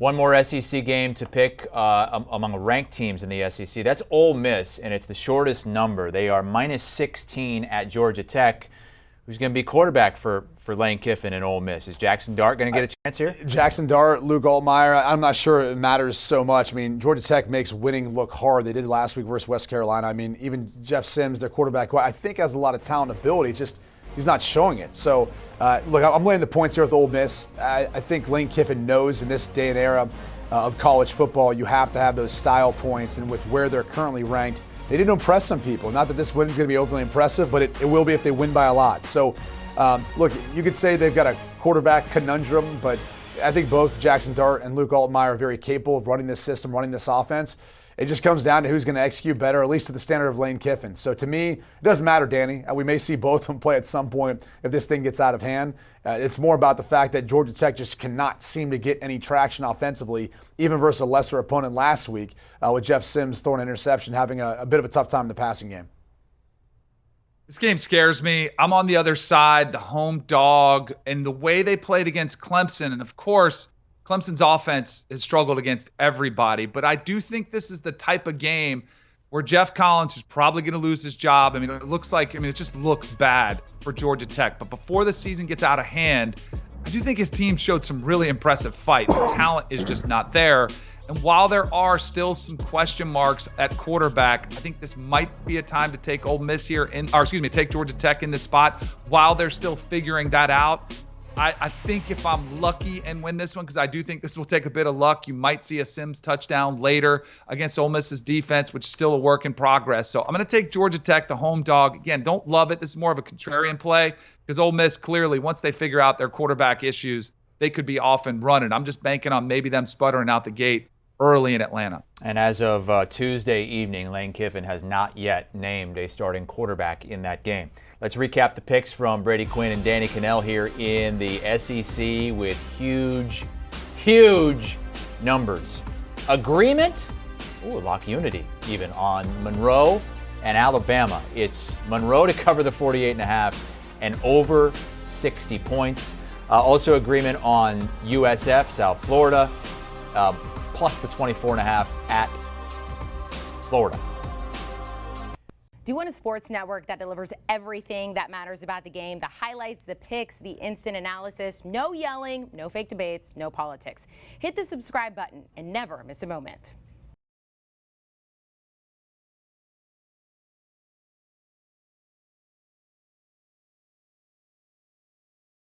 One more SEC game to pick among ranked teams in the SEC. That's Ole Miss, and it's the shortest number. They are minus 16 at Georgia Tech. Who's going to be quarterback for Lane Kiffin and Ole Miss? Is Jackson Dart going to get a chance here? Jackson Dart, Luke Altmaier, I'm not sure it matters so much. I mean, Georgia Tech makes winning look hard. They did last week versus West Carolina. I mean, even Jeff Sims, their quarterback, who I think has a lot of talent and ability, just he's not showing it. So, look, I'm laying the points here with Ole Miss. I think Lane Kiffin knows in this day and era of college football, you have to have those style points, and with where they're currently ranked, they didn't impress some people. Not that this win is going to be overly impressive, but it will be if they win by a lot. So, look, you could say they've got a quarterback conundrum, but I think both Jackson Dart and Luke Altmaier are very capable of running this system, running this offense. It just comes down to who's going to execute better, at least to the standard of Lane Kiffin. So to me, it doesn't matter, Danny. We may see both of them play at some point if this thing gets out of hand. It's more about the fact that Georgia Tech just cannot seem to get any traction offensively, even versus a lesser opponent last week, with Jeff Sims throwing an interception, having a bit of a tough time in the passing game. This game scares me. I'm on the other side, the home dog, and the way they played against Clemson. And, of course, Clemson's offense has struggled against everybody. But I do think this is the type of game where Jeff Collins is probably going to lose his job. I mean, it just looks bad for Georgia Tech. But before the season gets out of hand, I do think his team showed some really impressive fight. The talent is just not there. And while there are still some question marks at quarterback, I think this might be a time to take take Georgia Tech in this spot while they're still figuring that out. I think if I'm lucky and win this one, because I do think this will take a bit of luck, you might see a Sims touchdown later against Ole Miss's defense, which is still a work in progress. So I'm going to take Georgia Tech, the home dog. Again, don't love it. This is more of a contrarian play because Ole Miss clearly, once they figure out their quarterback issues, they could be off and running. I'm just banking on maybe them sputtering out the gate early in Atlanta. And as of Tuesday evening, Lane Kiffin has not yet named a starting quarterback in that game. Let's recap the picks from Brady, Quinn, and Danny Kanell here in the SEC with huge, huge numbers. Agreement, lock unity even on Monroe and Alabama. It's Monroe to cover the 48.5 and over 60 points. Also agreement on USF, South Florida, plus the 24.5 at Florida. Do you want a sports network that delivers everything that matters about the game? The highlights, the picks, the instant analysis, no yelling, no fake debates, no politics. Hit the subscribe button and never miss a moment.